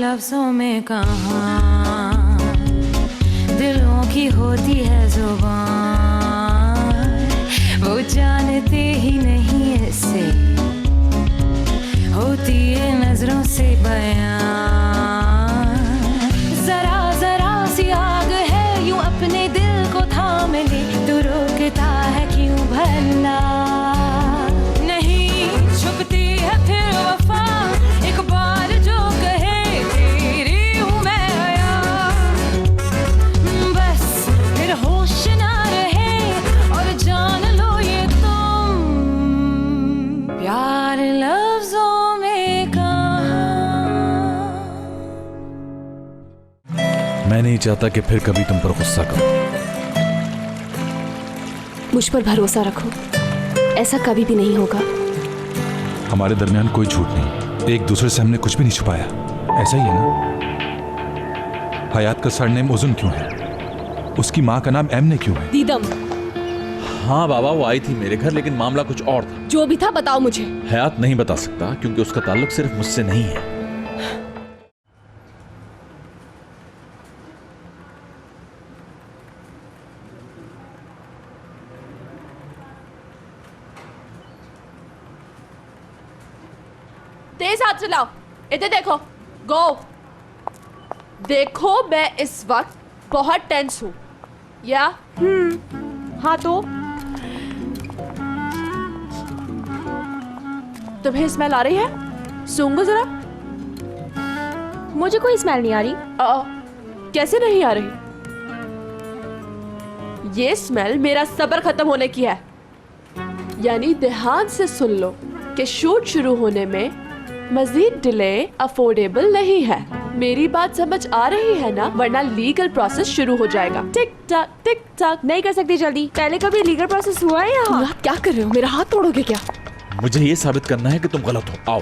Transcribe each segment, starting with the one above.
लफ्जों में कहाँ दिलों की होती है जुबान, वो जानते ही नहीं ऐसे होती है नजरों से बयान। जरा जरा सी आग है यूं अपने दिल को थाम ले, तू रोकता है क्यों भला? नहीं छुपती है फिर वफा, एक बार जो कहे तेरी हूँ मैं आया, बस फिर होश ना रहे और जान लो ये तुम प्यार लफ्जों में कहाँ। मैं नहीं चाहता कि फिर कभी तुम पर गुस्सा करूं। मुझ पर भरोसा रखो, ऐसा कभी भी नहीं होगा। हमारे दरमियान कोई झूठ नहीं, एक दूसरे से हमने कुछ भी नहीं छुपाया, ऐसा ही है ना? हयात का सरनेम उजुन क्यों है? उसकी माँ का नाम एमने क्यों है? दीदम। हाँ बाबा, वो आई थी मेरे घर, लेकिन मामला कुछ और था। जो भी था बताओ मुझे। हयात नहीं बता सकता क्योंकि उसका ताल्लुक सिर्फ मुझसे नहीं है। तेज हाथ चलाओ, इधर देखो, गो। देखो मैं इस वक्त बहुत टेंस हूँ, या? हाँ तो तुम्हें स्मेल आ रही है? सूंघो जरा। मुझे कोई स्मेल नहीं आ रही। कैसे नहीं आ रही? ये स्मेल मेरा सब्र खत्म होने की है। यानी ध्यान से सुन लो कि शूट शुरू होने में मजीद डिले अफोर्डेबल नहीं है। मेरी बात समझ आ रही है ना? वरना लीगल प्रोसेस शुरू हो जाएगा। टिक टाक नहीं कर सकती जल्दी। पहले कभी लीगल प्रोसेस हुआ है यहाँ? आप क्या कर रहे हो? मेरा हाथ तोड़ोगे क्या? मुझे ये साबित करना है कि तुम गलत हो। आओ।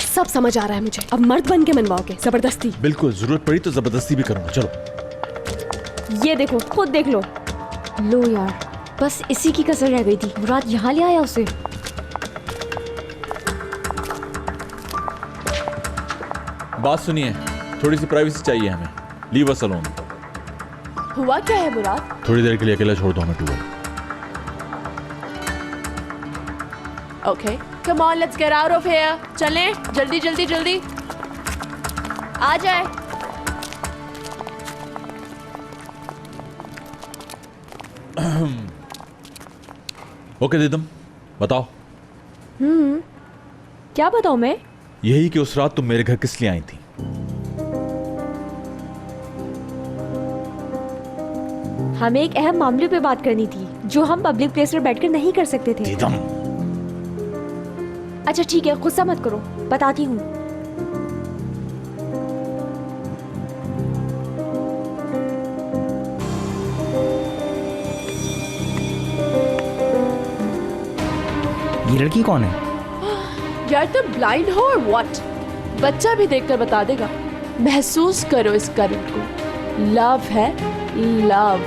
सब समझ आ रहा है मुझे। अब मर्द बन के मनवाओगे जबरदस्ती? बिल्कुल, जरूरत पड़ी तो जबरदस्ती भी करूंगा। चलो। ये देखो, खुद देख लो। लो यार, बस इसी की कसर रह गई थी। मुराद यहाँ ले आया उसे। बात सुनिए, थोड़ी सी प्राइवेसी चाहिए हमें। Leave us alone. हुआ क्या है मुराद? थोड़ी देर के लिए अकेला छोड़ दो हमें tour. Okay, come on, let's get out of here. चलें, जल्दी जल्दी जल्दी आ जाए। ओके दीदम, बताओ। क्या बताऊँ मैं? यही कि उस रात तुम मेरे घर किस लिए आई थी? हमें एक अहम मामले पे बात करनी थी जो हम पब्लिक प्लेस पर बैठकर नहीं कर सकते थे। दीदम। अच्छा ठीक है, गुस्सा मत करो, बताती हूँ। ये लड़की कौन है? यार तुम ब्लाइंड हो और व्हाट? बच्चा भी देखकर बता देगा। महसूस करो इस करंट को। लव है, लव।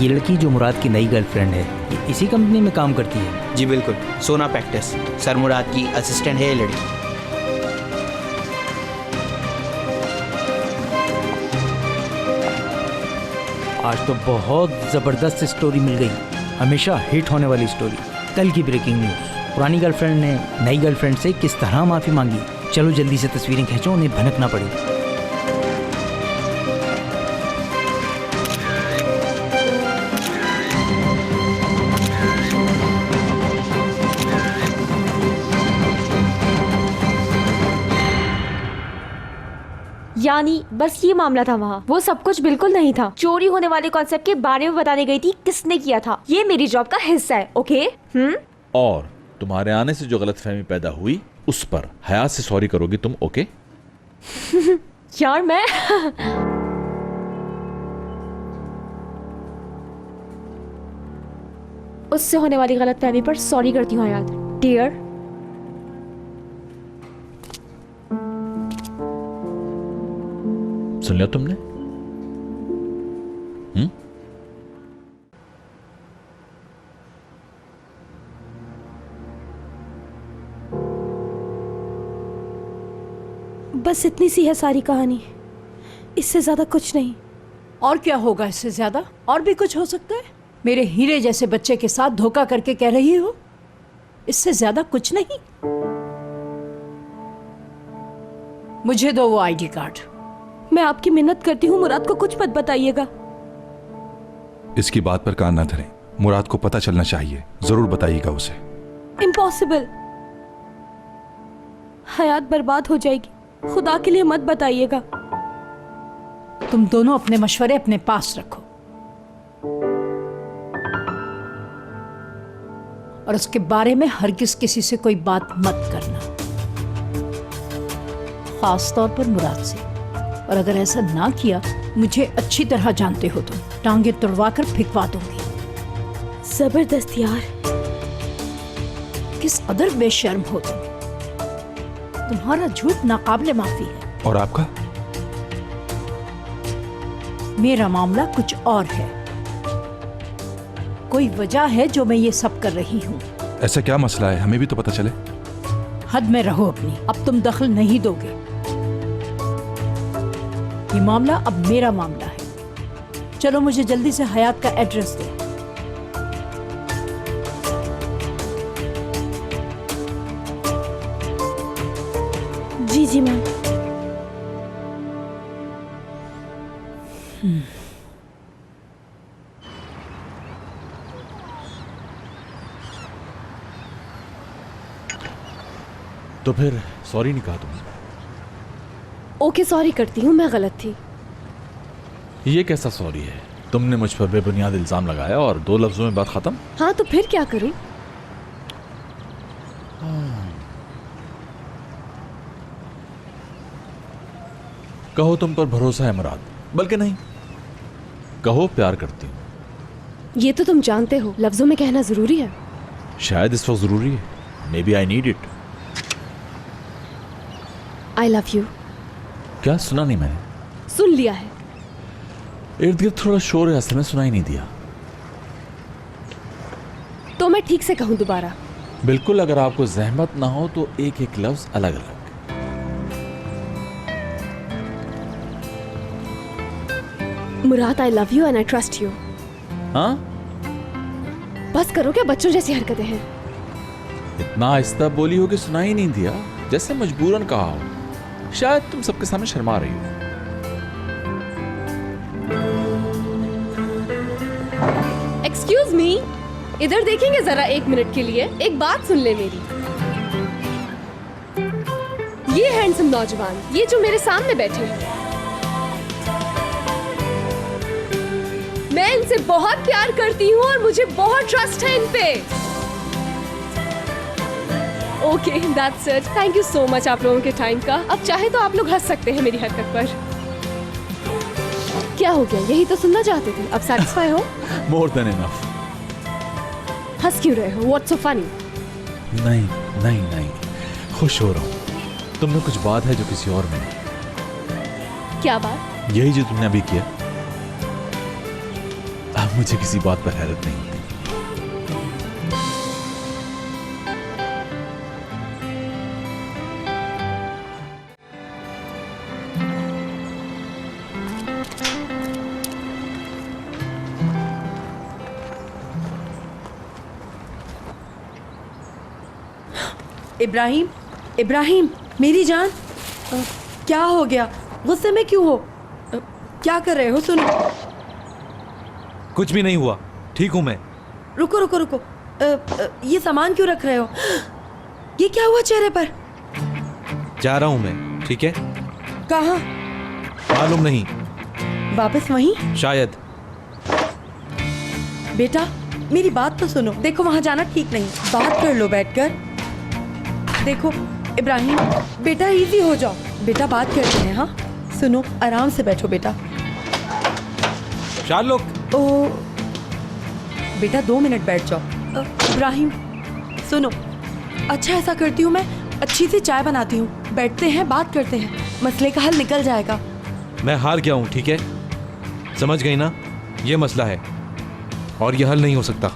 ये लड़की जो मुराद की नई गर्लफ्रेंड है, ये इसी कंपनी में काम करती है? जी बिल्कुल, सोना प्रैक्टिस। सर मुराद की असिस्टेंट है ये लड़की। आज तो बहुत ज़बरदस्त स्टोरी मिल गई, हमेशा हिट होने वाली स्टोरी। कल की ब्रेकिंग न्यूज़, पुरानी गर्लफ्रेंड ने नई गर्लफ्रेंड से किस तरह माफ़ी मांगी। चलो जल्दी से तस्वीरें खींचो, उन्हें भनक ना पड़े। यानी बस ये मामला था वहाँ। वो सब कुछ बिल्कुल नहीं था। चोरी होने वाले कॉन्सेप्ट के बारे में बताने गई थी, किसने किया था। ये मेरी जॉब का हिस्सा है, ओके? और तुम्हारे आने से जो गलतफहमी पैदा हुई उस पर हयात से सॉरी करोगी तुम, ओके? यार मैं उससे होने वाली गलतफहमी पर सॉरी करती हूँ हयात, डियर। सुन लिया तुमने? बस इतनी सी है सारी कहानी, इससे ज्यादा कुछ नहीं। और क्या होगा इससे ज्यादा? और भी कुछ हो सकता है? मेरे हीरे जैसे बच्चे के साथ धोखा करके कह रही हो? इससे ज्यादा कुछ नहीं। मुझे दो वो आईडी कार्ड। मैं आपकी मिन्नत करती हूँ, मुराद को कुछ मत बताइएगा। इसकी बात पर कान ना धरें, मुराद को पता चलना चाहिए, जरूर बताइएगा उसे। इम्पॉसिबल, हयात बर्बाद हो जाएगी, खुदा के लिए मत बताइएगा। तुम दोनों अपने मशवरे अपने पास रखो और उसके बारे में हरगिज किसी से कोई बात मत करना, खास तौर पर मुराद से। और अगर ऐसा ना किया, मुझे अच्छी तरह जानते हो तुम, टांगे तुड़वा कर फिकवा दूंगी। जबरदस्त यार, किस कदर बेशर्म हो तुम। तुम्हारा झूठ नाकाबिले माफी है। और आपका? मेरा मामला कुछ और है। कोई वजह है जो मैं ये सब कर रही हूँ। ऐसा क्या मसला है, हमें भी तो पता चले। हद में रहो अपनी, अब तुम दखल नहीं दोगे। ये मामला अब मेरा मामला है। चलो मुझे जल्दी से हयात का एड्रेस दे। जी जी मैम। तो फिर सॉरी नहीं कहा तुमने? ओके सॉरी करती हूँ, मैं गलत थी। ये कैसा सॉरी है? तुमने मुझ पर बेबुनियाद इल्जाम लगाया और 2 लफ्जों में बात खत्म। हाँ तो फिर क्या करूँ? कहो तुम पर भरोसा है मुराद, बल्कि नहीं, कहो प्यार करती हूँ। ये तो तुम जानते हो, लफ्जों में कहना जरूरी है। शायद इस वक्त जरूरी है। Maybe I need it. I love you. क्या सुना नहीं मैंने? सुन लिया है। इर्द गिर्द थोड़ा शोर है, असल में सुनाई नहीं दिया। तो मैं ठीक से कहूँ दोबारा? बिल्कुल, अगर आपको जहमत ना हो तो एक एक लफ्ज अलग अलग। Murad, I love you and I trust you. हाँ? बस करो, क्या बच्चों जैसी हरकतें हैं। इतना आहिस्ता बोली हो कि सुनाई नहीं दिया, जैसे मजबूरन कहा हो। शायद तुम सबके सामने शर्मा रही हो। एक्सक्यूज मी, इधर देखेंगे जरा 1 मिनट के लिए? एक बात सुन ले मेरी। ये हैंडसम नौजवान, ये जो मेरे सामने बैठे हैं, मैं इनसे बहुत प्यार करती हूँ और मुझे बहुत ट्रस्ट है इन पे। Okay, that's it. Thank you so much आप लोगों के टाइम का। अब चाहे तो आप लोग हंस सकते हैं मेरी हरकत पर। क्या हो गया, यही तो सुनना चाहते थे? अब सैटिस्फाई हो? More than enough. हंस क्यों रहे हो? What's so funny? नहीं नहीं नहीं, खुश हो रहा हूँ। तुम में कुछ बात है जो किसी और में नहीं। क्या बात? यही जो तुमने अभी किया। अब मुझे किसी बात पर हैरत नहीं होती। इब्राहिम, इब्राहिम, मेरी जान, क्या हो गया? गुस्से में क्यों हो? क्या कर रहे हो? सुनो। कुछ भी नहीं हुआ, ठीक हूं मैं। रुको रुको रुको, ये सामान क्यों रख रहे हो? ये क्या हुआ चेहरे पर? जा रहा हूं मैं, ठीक है? कहाँ? मालूम नहीं। वापस वहीं? शायद। बेटा, मेरी बात तो सुनो। देखो, वहां जाना ठीक नहीं। बात कर लो बैठकर। देखो इब्राहिम, बेटा इजी हो जाओ। बेटा बात करते हैं। हाँ सुनो, आराम से बैठो बेटा। शार्लोक। ओ बेटा 2 मिनट बैठ जाओ। इब्राहिम सुनो, अच्छा ऐसा करती हूँ मैं, अच्छी सी चाय बनाती हूँ, बैठते हैं, बात करते हैं, मसले का हल निकल जाएगा। मैं हार गया हूँ, ठीक है? समझ गई ना? ये मसला है और ये हल नहीं हो सकता।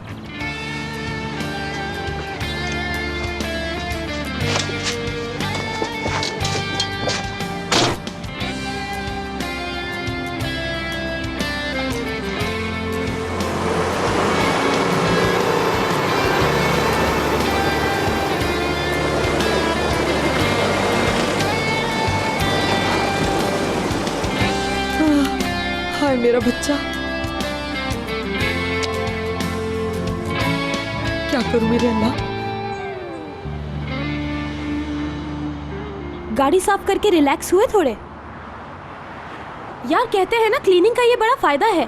मेरा बच्चा। क्या करूं मेरे अल्लाह। गाड़ी साफ करके रिलैक्स हुए थोड़े? यार कहते हैं ना क्लीनिंग का ये बड़ा फायदा है,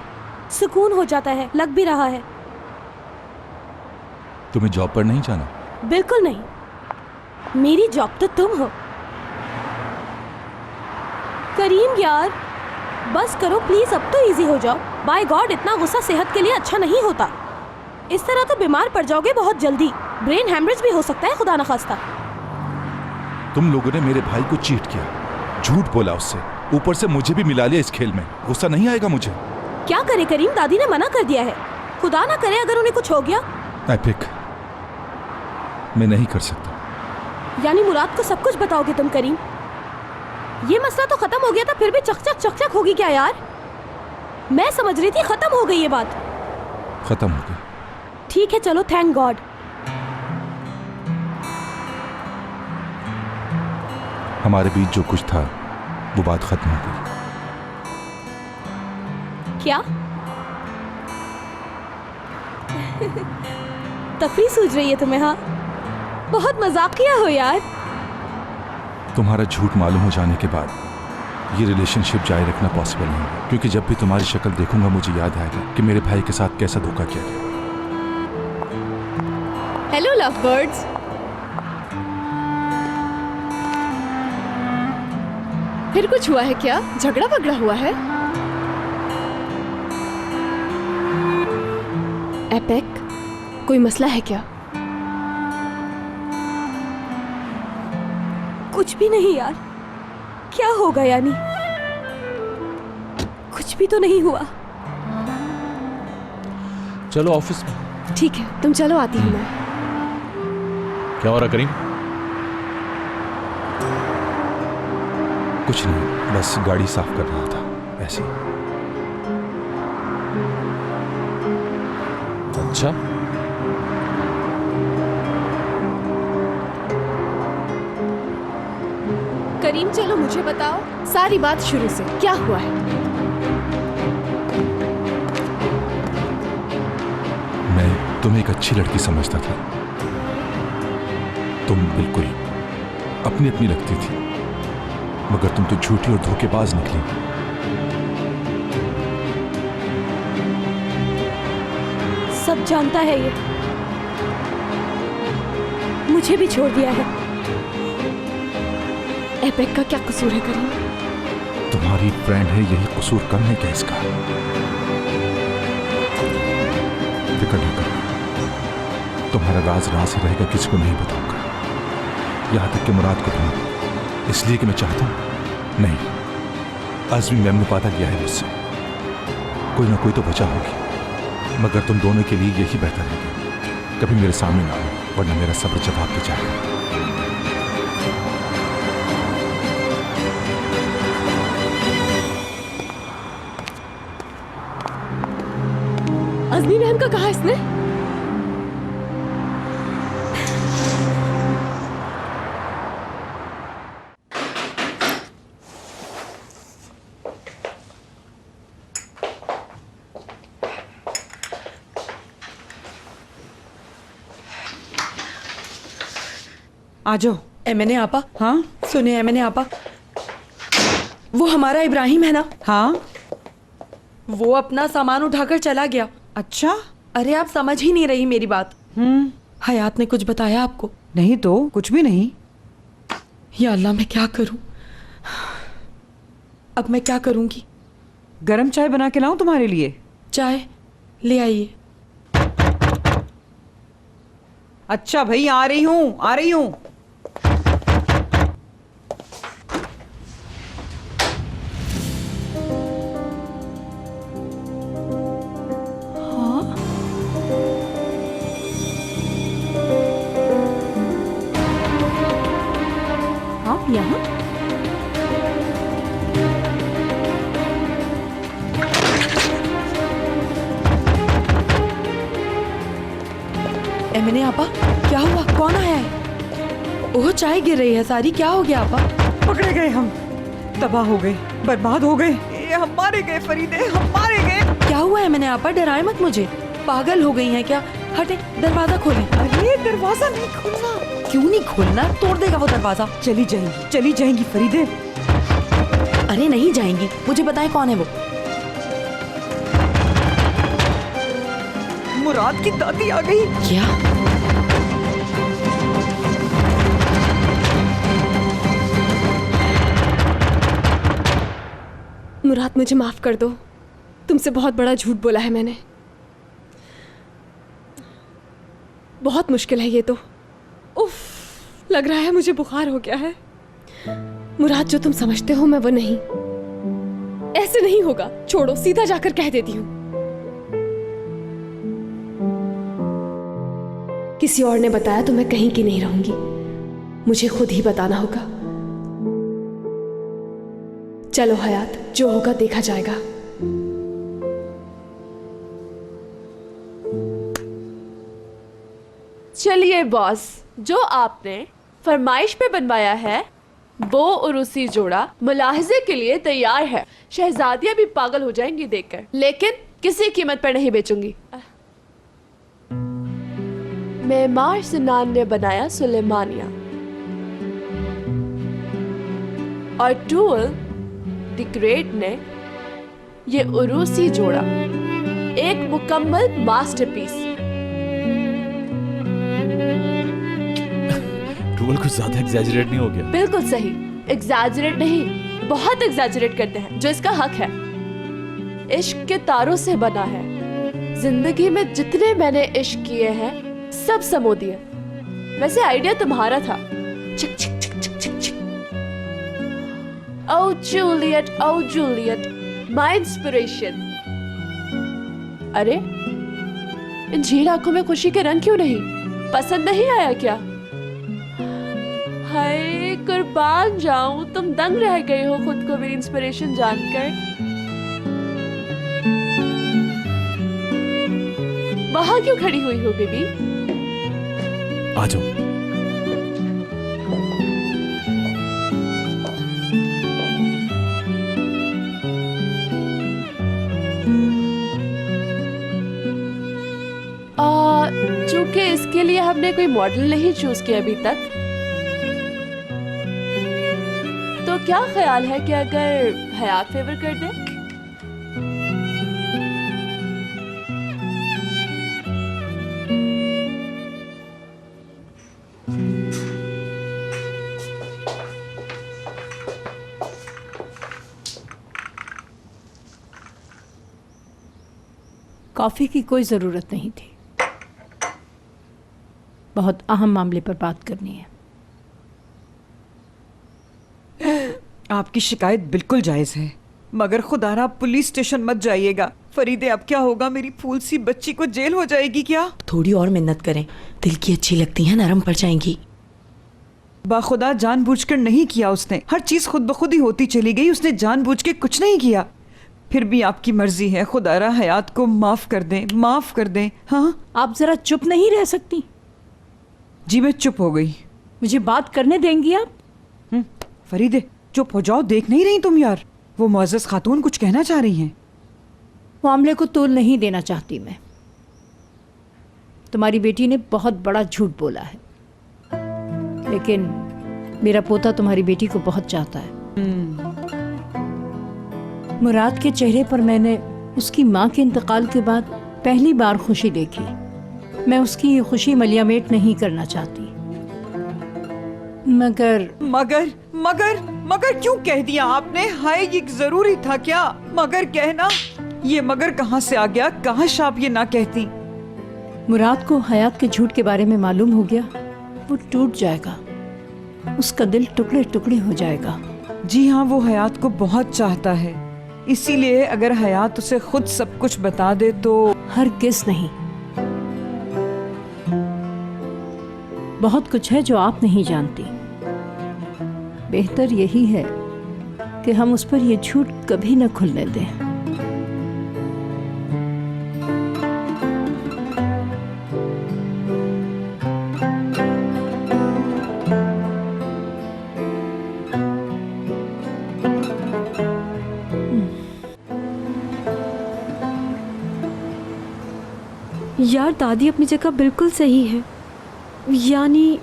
सुकून हो जाता है, लग भी रहा है। तुम्हें जॉब पर नहीं जाना? बिल्कुल नहीं, मेरी जॉब तो तुम हो। करीम यार बस करो प्लीज, अब तो इजी हो जाओ। बाय गॉड इतना गुस्सा सेहत के लिए अच्छा नहीं होता। इस तरह तो बीमार पड़ जाओगे बहुत जल्दी, ब्रेन हैमरेज भी हो सकता है खुदा न खास्ता। तुम लोगों ने मेरे भाई को चीट किया, झूठ बोला उससे, ऊपर से मुझे भी मिला लिया इस खेल में। गुस्सा नहीं आएगा मुझे? क्या करे करीम, दादी ने मना कर दिया है। खुदा ना करे अगर उन्हें कुछ हो गया। एपिक, मैं नहीं कर सकता। यानी मुराद को सब कुछ बताओगे तुम करीम? ये मसला तो खत्म हो गया था, फिर भी चकचक होगी क्या यार? मैं समझ रही थी खत्म हो गई ये बात। खत्म हो गई। ठीक है चलो, थैंक गॉड। हमारे बीच जो कुछ था वो बात खत्म हो गई। क्या तफरी सूझ रही है तुम्हें? हाँ बहुत मजाकिया हो यार। तुम्हारा झूठ मालूम हो जाने के बाद ये रिलेशनशिप जारी रखना पॉसिबल नहीं है, क्योंकि जब भी तुम्हारी शक्ल देखूंगा मुझे याद आएगा कि मेरे भाई के साथ कैसा धोखा किया गया। Hello love birds. फिर कुछ हुआ है क्या? झगड़ा वगड़ा हुआ है? एपिक, कोई मसला है क्या? कुछ भी नहीं यार, क्या होगा यानी? कुछ भी तो नहीं हुआ। चलो ऑफिस में। ठीक है तुम चलो, आती हूँ मैं। क्या हो रहा करीम? कुछ नहीं, बस गाड़ी साफ कर रहा था ऐसे। अच्छा, करीम चलो मुझे बताओ सारी बात शुरू से, क्या हुआ है? मैं तुम्हें एक अच्छी लड़की समझता था, तुम बिल्कुल अपनी अपनी लगती थी, मगर तुम तो झूठी और धोखेबाज निकली। सब जानता है ये, मुझे भी छोड़ दिया है। एपिक का क्या कसूर है करीम? तुम्हारी फ्रेंड है, यही कसूर कम है क्या इसका? फिक्र न करो, तुम्हारा राज राज ही रहेगा, किसी को नहीं बताऊंगा, यहां तक कि मुराद को भी। इसलिए कि मैं चाहता हूं नहीं, आजमी मैम ने वादा किया है मुझसे, कोई ना कोई तो वजह होगी, मगर तुम दोनों के लिए यही बेहतर है कभी मेरे सामने ना आओ, वरना मेरा सब्र जवाब दे जाएगा। अज़मी मैम का कहा इसने? आ जाओ। एमएनए आपा। हाँ सुनिए एमएनए आपा, वो हमारा इब्राहिम है ना? हाँ। वो अपना सामान उठाकर चला गया। अच्छा? अरे आप समझ ही नहीं रही मेरी बात। हयात ने कुछ बताया आपको? नहीं तो कुछ भी नहीं। या अल्लाह मैं क्या करूं? अब मैं क्या करूंगी? गरम चाय बना के लाऊं तुम्हारे लिए? चाय ले आइए। अच्छा भाई आ रही हूँ, आ रही हूँ। आप यहाँ? एमएनए आपा क्या हुआ? कौन आया है? ओह चाय गिर रही है सारी, क्या हो गया आपा? पकड़े गए हम, तबाह हो गए, बर्बाद हो गए। हम मारे गए फरीदे, हम मारे गए। क्या हुआ है? मैंने आपा, डराए मत मुझे। पागल हो गई हैं क्या? हटे, दरवाजा खोलें। अरे दरवाजा नहीं खोलना। क्यों नहीं खोलना? तोड़ देगा वो दरवाजा। चली जाएंगी फरीदे। अरे नहीं जाएंगी, मुझे बताएं कौन है वो। मुराद की दादी आ गई। क्या? मुराद, मुझे माफ कर दो, तुमसे बहुत बड़ा झूठ बोला है मैंने। बहुत मुश्किल है ये तो। उफ, लग रहा है मुझे बुखार हो गया है। मुराद, जो तुम समझते हो मैं वो नहीं। ऐसे नहीं होगा, छोड़ो, सीधा जाकर कह देती हूँ। किसी और ने बताया तो मैं कहीं की नहीं रहूंगी, मुझे खुद ही बताना होगा। चलो हयात, जो होगा देखा जाएगा। चलिए बॉस, जो आपने फरमाइश पे बनवाया है वो उरूसी जोड़ा मुलाहिजे के लिए तैयार है। शहजादियां भी पागल हो जाएंगी देखकर, लेकिन किसी कीमत पर नहीं बेचूंगी। मेमार सिनान ने बनाया सुलेमानिया और टूल द ग्रेट ने ये उरूसी जोड़ा, एक मुकम्मल मास्टरपीस। टूल कुछ ज्यादा एग्जैजरेट नहीं हो गया? बिल्कुल सही, एग्जैजरेट नहीं, बहुत एग्जैजरेट करते हैं, जो इसका हक है। इश्क के तारों से बना है। जिंदगी में जितने मैंने इश्क किए हैं सब समो दिए। वैसे आइडिया तुम्हारा था। चिक चिक चिक चिक चिक चिक। ओ जूलियट, माय इंस्पिरेशन। अरे, इन झील आंखों में खुशी के रंग क्यों नहीं? पसंद नहीं आया क्या? हाय कुर्बान जाऊं, तुम दंग रह गए हो खुद को मेरी इंस्पिरेशन जानकर। वहां क्यों खड़ी हुई हो बेबी? आ जाओ। चूंकि इसके लिए हमने कोई मॉडल नहीं चूज किया अभी तक, तो क्या ख्याल है कि अगर हयात फेवर कर दे? कॉफी की कोई जरूरत नहीं थी, बहुत अहम मामले पर बात करनी है। आपकी शिकायत बिल्कुल जायज है, मगर खुदारा आप पुलिस स्टेशन मत जाइएगा। फरीदे, अब क्या होगा? मेरी फूल सी बच्ची को जेल हो जाएगी क्या? थोड़ी और मिन्नत करें, दिल की अच्छी लगती हैं, नरम पड़ जाएंगी। बाखुदा जानबूझकर नहीं किया उसने, हर चीज खुद ब खुद ही होती चली गई, उसने जानबूझ के कुछ नहीं किया। फिर भी आपकी मर्जी है, खुदारा हयात को माफ कर दें, माफ कर दें। हाँ, आप जरा चुप नहीं रह सकती? जी मैं चुप हो गई। मुझे बात करने देंगी आप? फरीदे चुप हो जाओ, देख नहीं रही तुम यार? वो मुअज़्ज़ज़ खातून कुछ कहना चाह रही हैं। मामले को तूल नहीं देना चाहती मैं। तुम्हारी बेटी ने बहुत बड़ा झूठ बोला है, लेकिन मेरा पोता तुम्हारी बेटी को बहुत चाहता है। मुराद के चेहरे पर मैंने उसकी माँ के इंतकाल के बाद पहली बार खुशी देखी। मैं उसकी ये खुशी मलियामेट नहीं करना चाहती, मगर मगर मगर मगर क्यों कह दिया आपने? हाय, ये जरूरी था क्या? मगर कहना। ये मगर कहाँ से आ गया? काश आप ये ना कहती। मुराद को हयात के झूठ के बारे में मालूम हो गया, वो टूट जाएगा, उसका दिल टुकड़े टुकड़े हो जाएगा। जी हाँ, वो हयात को बहुत चाहता है, इसीलिए अगर हयात उसे खुद सब कुछ बता दे तो। हरगिज़ नहीं। बहुत कुछ है जो आप नहीं जानती। बेहतर यही है कि हम उस पर ये झूठ कभी न खुलने दें। यार दादी अपनी जगह बिल्कुल सही है। यानी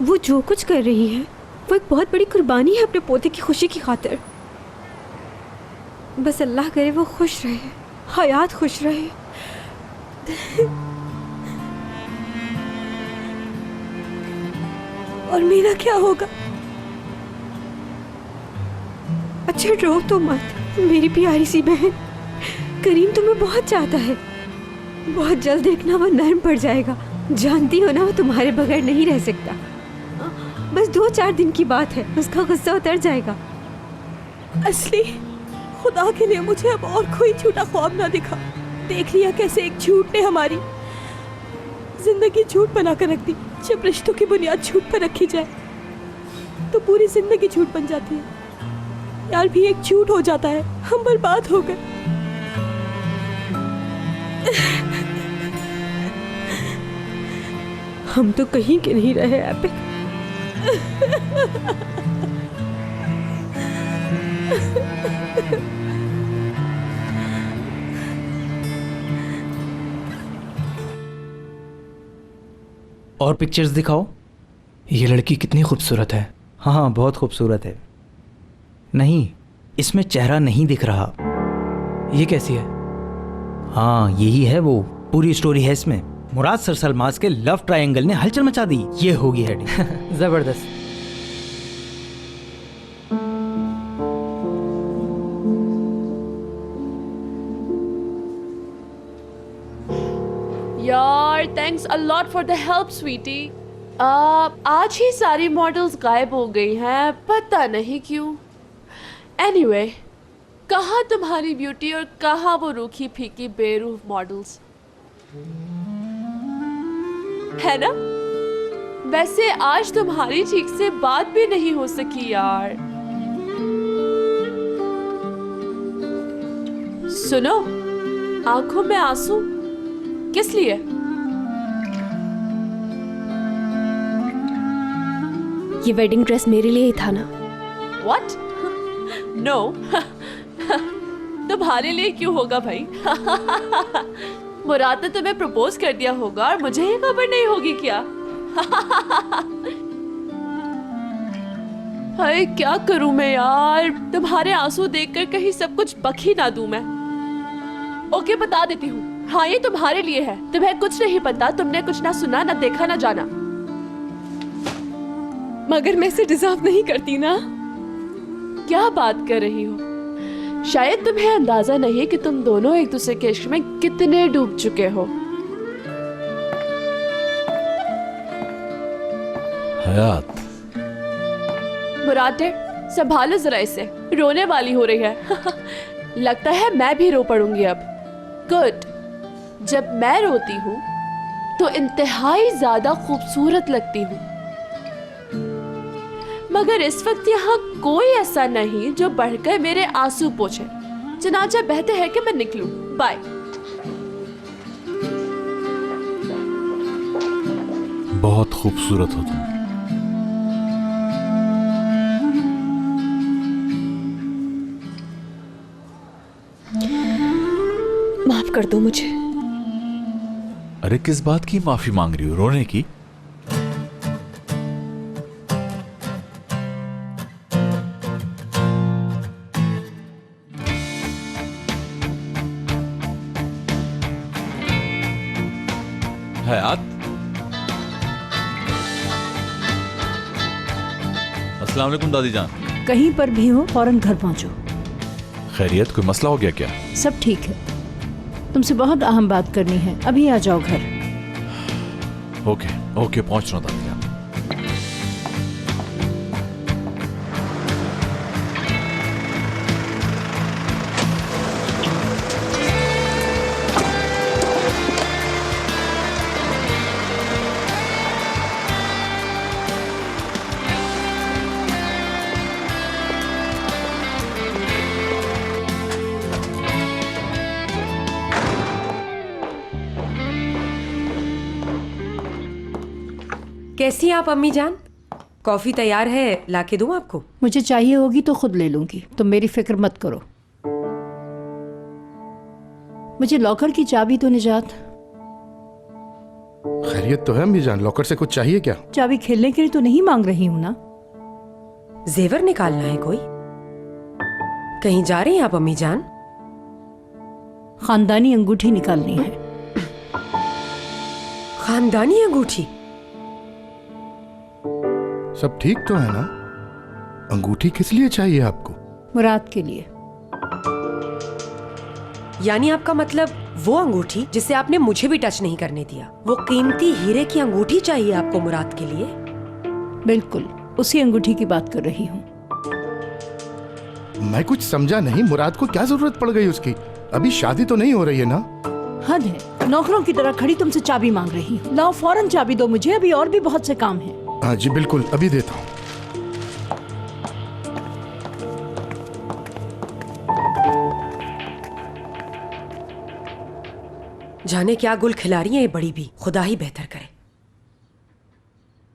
वो जो कुछ कर रही है वो एक बहुत बड़ी कुर्बानी है अपने पोते की खुशी की खातिर। बस अल्लाह करे वो खुश रहे, हयात खुश रहे। और मेरा क्या होगा? अच्छा रो तो मत मेरी प्यारी सी बहन। करीम तुम्हें बहुत चाहता है। बहुत जल्द देखना वो नरम पड़ जाएगा। जानती हो ना वो तुम्हारे बगैर नहीं रह सकता। बस 2-4 दिन की बात है, उसका गुस्सा उतर जाएगा। असली खुदा के लिए मुझे अब और कोई झूठा ख्वाब ना दिखा। देख लिया कैसे एक झूठ ने हमारी जिंदगी झूठ बना कर रख दी। जब रिश्तों की बुनियाद झूठ पर रखी जाए तो पूरी जिंदगी झूठ बन जाती है। यार भी एक झूठ हो जाता है, हम बर्बाद हो गए। हम तो कहीं के नहीं रहे एपिक। और पिक्चर्स दिखाओ। ये लड़की कितनी खूबसूरत है। हाँ हाँ बहुत खूबसूरत है। नहीं इसमें चेहरा नहीं दिख रहा। ये कैसी है? हाँ यही है वो, पूरी स्टोरी है इसमें। मुराद सर सलमाज के लव ट्रायंगल ने हलचल मचा दी। ये होगी हेडिंग। जबरदस्त। यार thanks a lot for the help sweetie. आज ही सारी मॉडल्स गायब हो गई हैं, पता नहीं क्यों। एनीवे, कहाँ तुम्हारी ब्यूटी और कहाँ वो रूखी फीकी बेरूह मॉडल्स, है ना? वैसे आज तुम्हारी ठीक से बात भी नहीं हो सकी यार। सुनो, आंखों में आंसू किस लिए? ये वेडिंग ड्रेस मेरे लिए ही था ना। What? No. तुम्हारे लिए क्यों होगा भाई? मुराद ने तुम्हें प्रपोज कर दिया होगा और मुझे ही खबर नहीं होगी क्या? हाय क्या करूं मैं यार, तुम्हारे आंसू देखकर कहीं सब कुछ बक ही ना दूं मैं। ओके बता देती हूँ, हाँ ये तुम्हारे लिए है। तुम्हें कुछ नहीं पता, तुमने कुछ ना सुना, ना देखा, ना जाना। मगर मैं इसे डिजर्व नहीं करती ना। क्या बात कर रही हो? शायद तुम्हें अंदाजा नहीं कि तुम दोनों एक दूसरे के इश्क में कितने डूब चुके हो। हयात, मुराद संभालो जरा इसे, रोने वाली हो रही है। लगता है मैं भी रो पड़ूंगी अब। गुड, जब मैं रोती हूँ तो इंतहाई ज्यादा खूबसूरत लगती हूँ। मगर इस वक्त यहाँ कोई ऐसा नहीं जो बढ़कर मेरे आंसू पोंछे। चनाचा बेहतर है कि मैं निकलूं। बाय। बहुत खूबसूरत हो तुम। माफ कर दो मुझे। अरे किस बात की माफी मांग रही हो? रोने की? हयात, अस्सलाम वालेकुम दादी जान। कहीं पर भी हो फौरन घर पहुंचो। खैरियत, कोई मसला हो गया क्या? सब ठीक है, तुमसे बहुत अहम बात करनी है, अभी आ जाओ घर। ओके ओके, पहुंच रहा हूं दादी जान। कैसी हैं आप अम्मी जान? कॉफी तैयार है, लाके दूं आपको? मुझे चाहिए होगी तो खुद ले लूंगी, तुम मेरी फिक्र मत करो। मुझे लॉकर की चाबी तो निजात। खैरियत तो है अम्मी जान, लॉकर से कुछ चाहिए क्या? चाबी खेलने के लिए तो नहीं मांग रही हूँ ना। जेवर निकालना है कोई? कहीं जा रही हैं आप अम्मी जान? खानदानी अंगूठी निकालनी है। खानदानी अंगूठी? सब ठीक तो है ना? अंगूठी किस लिए चाहिए आपको? मुराद के लिए। यानी आपका मतलब वो अंगूठी जिसे आपने मुझे भी टच नहीं करने दिया, वो कीमती हीरे की अंगूठी चाहिए आपको मुराद के लिए? बिल्कुल उसी अंगूठी की बात कर रही हूँ। मैं कुछ समझा नहीं, मुराद को क्या जरूरत पड़ गई उसकी? अभी शादी तो नहीं हो रही है ना? हद है, नौकरों की तरह खड़ी तुमसे चाबी मांग रही हूँ। लाओ फौरन चाबी दो मुझे, अभी और भी बहुत से काम हैं। हाँ जी बिल्कुल, अभी देता हूँ। जाने क्या गुल खिला रही है ये बड़ी भी, खुदा ही बेहतर करे।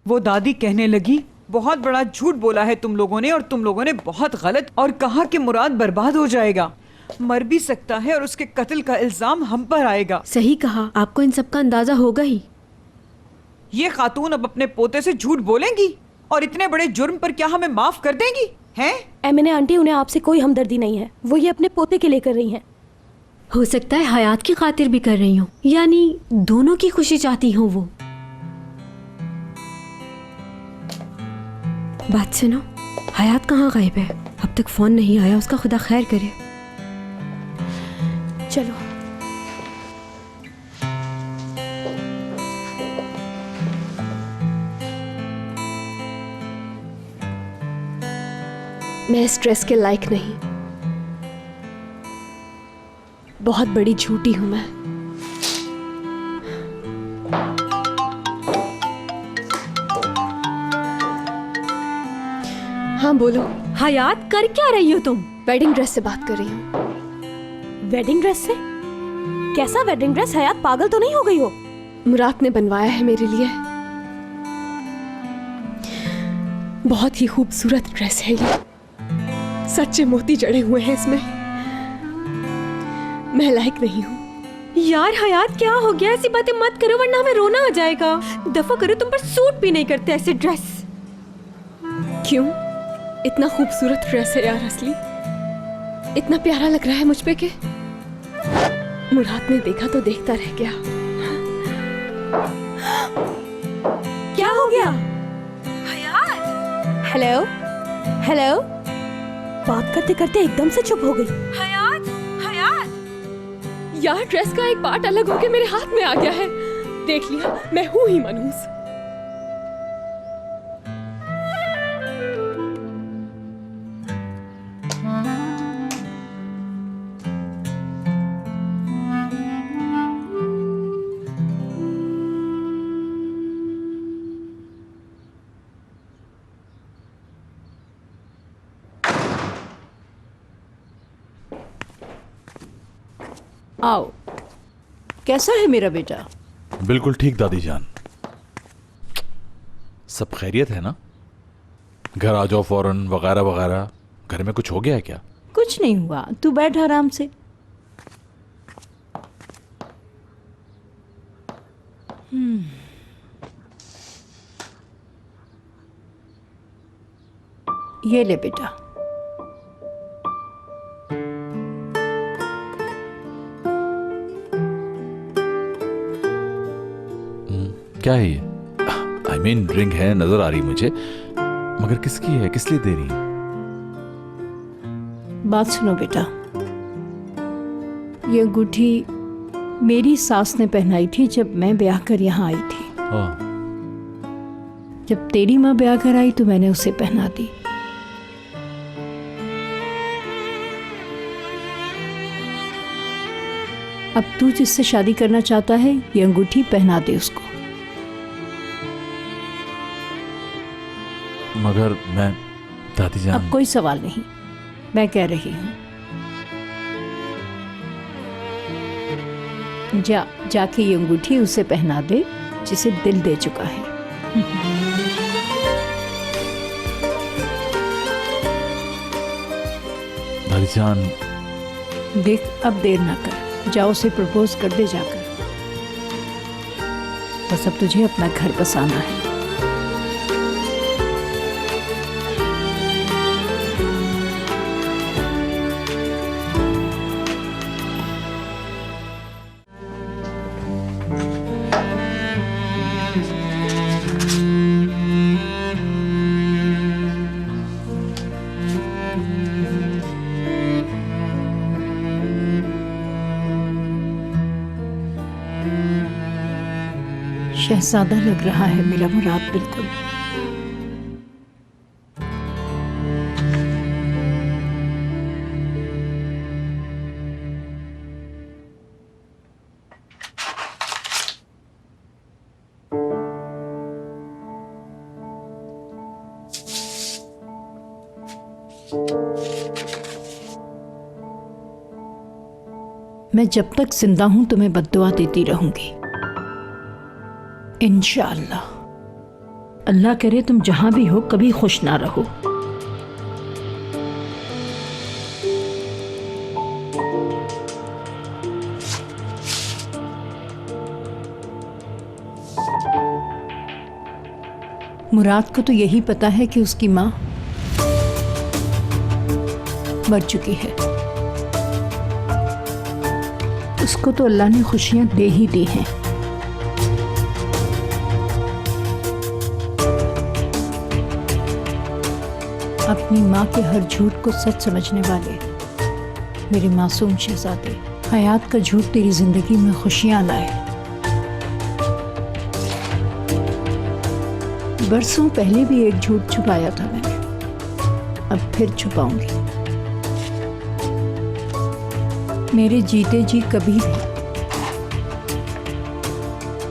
वो दादी कहने लगी बहुत बड़ा झूठ बोला है तुम लोगों ने, और तुम लोगों ने बहुत गलत, और कहा कि मुराद बर्बाद हो जाएगा, मर भी सकता है और उसके कत्ल का इल्जाम हम पर आएगा। सही कहा, आपको इन सब का अंदाजा होगा ही। ये खातून अब अपने पोते से झूठ बोलेंगी और इतने बड़े जुर्म पर क्या हमें माफ कर देंगी? हैं? एमिने आंटी, उन्हें आपसे कोई हमदर्दी नहीं है, वो ये अपने पोते के लिए कर रही हैं। हो सकता है हयात की खातिर भी कर रही हूँ, यानी दोनों की खुशी चाहती हूँ वो। बात सुनो, हयात कहाँ गायब है? अब तक फोन नहीं आया उसका, खुदा खैर करे। चलो मैं स्ट्रेस के लायक नहीं, बहुत बड़ी झूठी हूं मैं। हाँ बोलो। हयात कर क्या रही हो तुम? वेडिंग ड्रेस से बात कर रही हूँ। वेडिंग ड्रेस से? कैसा वेडिंग ड्रेस? हयात पागल तो नहीं हो गई हो? मुराद ने बनवाया है मेरे लिए, बहुत ही खूबसूरत ड्रेस है ये, सच्चे मोती जड़े हुए हैं इसमें। मैं लायक नहीं हूँ। यार हयात क्या हो गया? ऐसी बातें मत करो वरना हमें रोना आ जाएगा। दफा करो, तुम पर सूट भी नहीं करते ऐसे ड्रेस। क्यों? इतना खूबसूरत ड्रेस है यार असली, इतना प्यारा लग रहा है मुझ पे कि मुराद ने देखा तो देखता रह गया। क्या हो गया? हयात! हेलो हेलो, बात करते करते एकदम से चुप हो गई। हयात! हयात! यार ड्रेस का एक पार्ट अलग होके मेरे हाथ में आ गया है, देख लिया, मैं हूं ही मनहूस। आओ, कैसा है मेरा बेटा? बिल्कुल ठीक दादी जान। सब खैरियत है ना? घर आ जाओ फौरन वगैरह वगैरह। घर में कुछ हो गया है क्या? कुछ नहीं हुआ, तू बैठ आराम से। ये ले बेटा। क्या है ये? आई मीन रिंग है, नजर आ रही मुझे, मगर किसकी है? किस लिए दे रही है? बात सुनो बेटा, ये अंगूठी मेरी सास ने पहनाई थी जब मैं ब्याह कर यहाँ आई थी। जब तेरी माँ ब्याह कर आई तो मैंने उसे पहना दी। अब तू जिससे शादी करना चाहता है ये अंगूठी पहना दे उसको। मगर मैं दादी जान। अब कोई सवाल नहीं, मैं कह रही हूँ जाके ये अंगूठी उसे पहना दे जिसे दिल दे चुका है। दादी जान। देख अब देर ना कर, जाओ उसे प्रपोज कर दे जाकर। बस अब तुझे अपना घर बसाना है। शहजादा लग रहा है मेरा मुराद बिल्कुल। मैं जब तक जिंदा हूं तुम्हें बद्दुआ देती रहूंगी, इंशाअल्लाह। अल्लाह करे तुम जहां भी हो कभी खुश ना रहो। मुराद को तो यही पता है कि उसकी माँ मर चुकी है। उसको तो अल्लाह ने खुशियां दे ही दी हैं। अपनी माँ के हर झूठ को सच समझने वाले मेरे मासूम शहजादे, हयात का झूठ तेरी जिंदगी में खुशियां लाए। बरसों पहले भी एक झूठ छुपाया था मैंने, अब फिर छुपाऊंगी। मेरे जीते जी कभी भी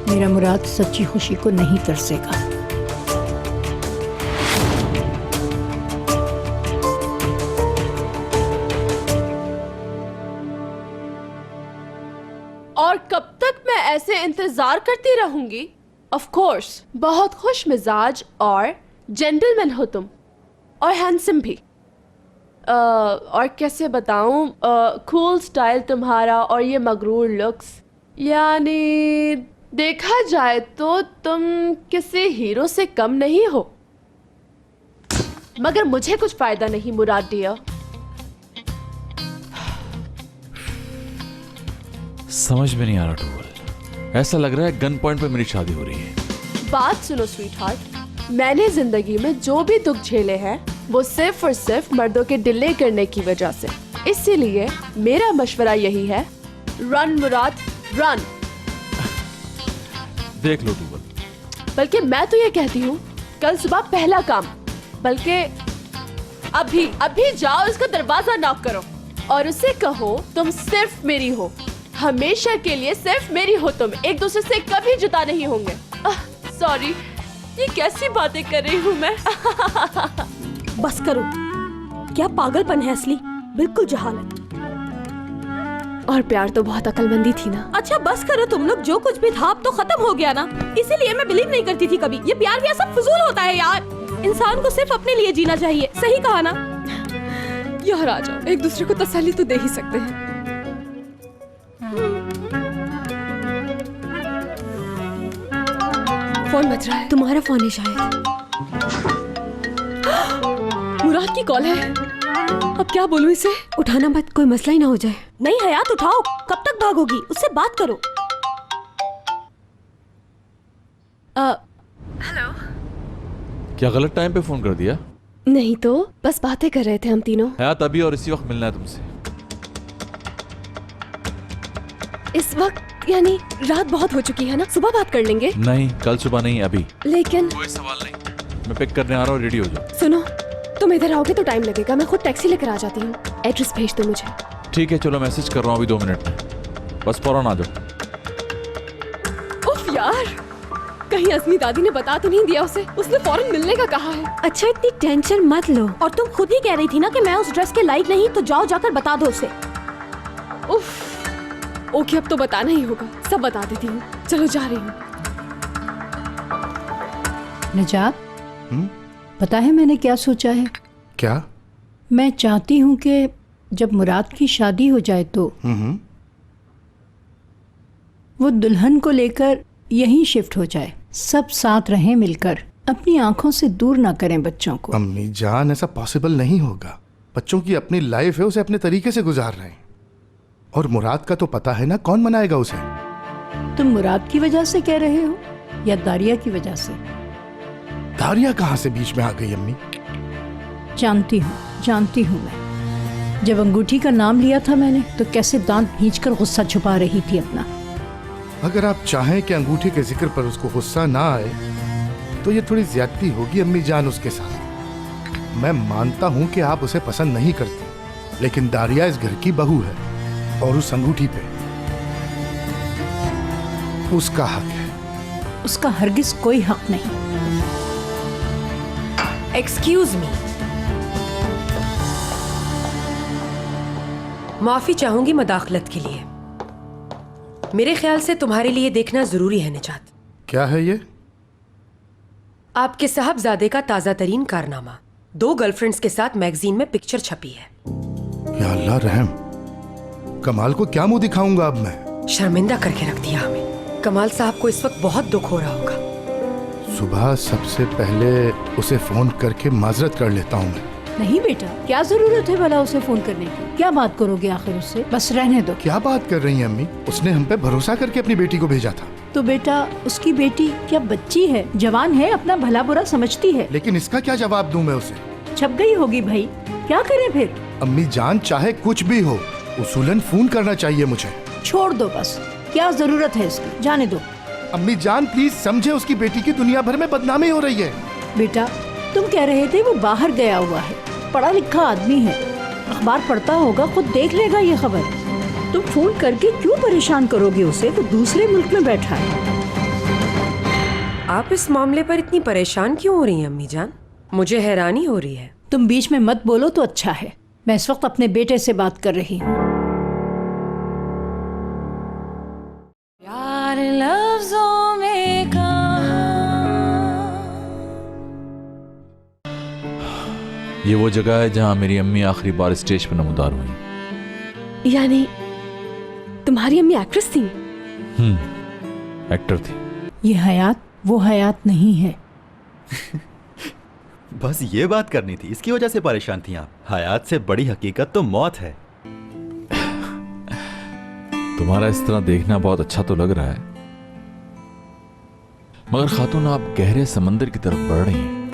मेरा मुराद सच्ची खुशी को नहीं तरसेगा। और कब तक मैं ऐसे इंतजार करती रहूंगी? ऑफ कोर्स, बहुत खुश मिजाज और जेंटलमैन हो तुम, और हैंडसम भी। और कैसे बताऊं, कूल स्टाइल तुम्हारा और ये मगरूर लुक्स, यानी देखा जाए तो तुम किसी हीरो से कम नहीं हो। मगर मुझे कुछ फायदा नहीं मुराद डियर। समझ में नहीं आ रहा टूवल, ऐसा लग रहा है गन पॉइंट पे मेरी शादी हो रही है। बात सुनो स्वीट हार्ट, मैंने जिंदगी में जो भी दुख झेले हैं वो सिर्फ और सिर्फ मर्दों के डिले करने की वजह से। इसीलिए मेरा मशवरा यही है, रन मुराद रन। देख लो टूवल। बल्कि मैं तो ये कहती हूँ, कल सुबह पहला काम, बल्कि अभी जाओ उसका दरवाजा नॉक करो और उसे कहो तुम सिर्फ मेरी हो, हमेशा के लिए सिर्फ मेरी हो तुम, एक दूसरे से कभी जुदा नहीं होंगे। सॉरी, ये कैसी बातें कर रही हूँ मैं। बस करो, क्या पागलपन है असली, बिल्कुल जहालत। और प्यार तो बहुत अक्लमंदी थी ना। अच्छा बस करो तुम लोग, जो कुछ भी था अब तो खत्म हो गया ना। इसीलिए मैं बिलीव नहीं करती थी कभी, ये प्यार भी सब फजूल होता है यार। इंसान को सिर्फ अपने लिए जीना चाहिए, सही कहा ना? यार आ जाओ, एक दूसरे को तसल्ली तो दे ही सकते हैं। फोन बज रहा है। तुम्हारा फोन है शायद। मुराद की कॉल है। अब क्या बोलूं इसे? उठाना मत, कोई मसला ही ना हो जाए। नहीं हयात उठाओ, कब तक भागोगी? उससे बात करो। हेलो। क्या गलत टाइम पे फोन कर दिया? नहीं तो बस बातें कर रहे थे हम तीनों। हयात अभी और इसी वक्त मिलना है तुमसे। इस वक्त यानी रात बहुत हो चुकी है ना, सुबह बात कर लेंगे। नहीं, कल सुबह नहीं, अभी। लेकिन कोई सवाल नहीं, मैं पिक करने आ रहा हूँ, रेडी हो जाओ। सुनो, तुम इधर आओगे तो टाइम लगेगा, मैं खुद टैक्सी लेकर आ जाती हूँ। एड्रेस भेज दो मुझे। ठीक है, चलो मैसेज कर रहा हूँ अभी 2 मिनट में, बस फौरन आ जाओ। उफ यार, कहीं असमी दादी ने बता तो नहीं दिया उसे? उसने फौरन मिलने का कहा है। अच्छा इतनी टेंशन मत लो। और तुम खुद ही कह रही थी ना कि मैं उस ड्रेस के लायक नहीं, तो जाओ जाकर बता दो उसे। उफ, ओके अब तो बताना ही होगा, सब बता देती हूँ। चलो जा रही हूँ। निजात, पता है मैंने क्या सोचा है? क्या? मैं चाहती हूँ कि जब मुराद की शादी हो जाए तो वो दुल्हन को लेकर यहीं शिफ्ट हो जाए, सब साथ रहें मिलकर, अपनी आंखों से दूर ना करें बच्चों को। अम्मी जान, ऐसा पॉसिबल नहीं होगा। बच्चों की अपनी लाइफ है, उसे अपने तरीके से गुजार रहे हैं। और मुराद का तो पता है ना, कौन मनाएगा उसे? तुम मुराद की वजह से कह रहे हो या दारिया की वजह से? दारिया कहाँ से बीच में आ गई अम्मी? जानती हूँ मैं। जब अंगूठी का नाम लिया था मैंने तो कैसे दांत भींचकर गुस्सा छुपा रही थी अपना। अगर आप चाहें कि अंगूठी के जिक्र पर उसको गुस्सा ना आए तो ये थोड़ी ज्यादती होगी अम्मी जान उसके साथ। मैं मानता हूं कि आप उसे पसंद नहीं करती, लेकिन दारिया इस घर की बहू है और उस अंगूठी पे उसका हक है। उसका हरगिज कोई हक नहीं। एक्सक्यूज मी, माफी चाहूंगी मदाखलत के लिए। मेरे ख्याल से तुम्हारे लिए देखना जरूरी है निजात। क्या है ये? आपके साहबजादे का ताजा तरीन कारनामा। 2 गर्लफ्रेंड्स के साथ मैगजीन में पिक्चर छपी है। या अल्लाह रहम, कमाल को क्या मुंह दिखाऊंगा अब मैं? शर्मिंदा करके रख दिया हमें। कमाल साहब को इस वक्त बहुत दुख हो रहा होगा। सुबह सबसे पहले उसे फोन करके माजरत कर लेता हूँ मैं। नहीं बेटा, क्या जरूरत है भला उसे फोन करने की? क्या बात करोगे आखिर उससे? बस रहने दो। क्या बात कर रही हैं अम्मी? उसने हम पे भरोसा करके अपनी बेटी को भेजा था। तो बेटा, उसकी बेटी क्या बच्ची है? जवान है, अपना भला बुरा समझती है। लेकिन इसका क्या जवाब दूं मैं उसे? छप गई होगी भाई, क्या करें फिर? अम्मी जान, चाहे कुछ भी हो, उसूलन फोन करना चाहिए मुझे। छोड़ दो बस, क्या जरूरत है इसकी, जाने दो। अम्मी जान प्लीज समझे, उसकी बेटी की दुनिया भर में बदनामी हो रही है। बेटा, तुम कह रहे थे वो बाहर गया हुआ है, पढ़ा लिखा आदमी है, अखबार पढ़ता होगा, खुद देख लेगा ये खबर। तुम फोन करके क्यों परेशान करोगे उसे? वो दूसरे मुल्क में बैठा है। आप इस मामले पर इतनी परेशान क्यों हो रही हैं अम्मी जान? मुझे हैरानी हो रही है। तुम बीच में मत बोलो तो अच्छा है। मैं इस वक्त अपने बेटे से बात कर रही हूँ। प्यार लफ्जों में ये वो जगह है जहां मेरी अम्मी आखिरी बार स्टेज पर नमूदार हुई। यानी तुम्हारी अम्मी एक्ट्रेस थी? एक्टर थी। ये हयात वो हयात नहीं है। बस ये बात करनी थी, इसकी वजह से परेशान थी आप। हयात से बड़ी हकीकत तो मौत है। तुम्हारा इस तरह देखना बहुत अच्छा तो लग रहा है, मगर खातून आप गहरे समंदर की तरफ बढ़ रही हैं।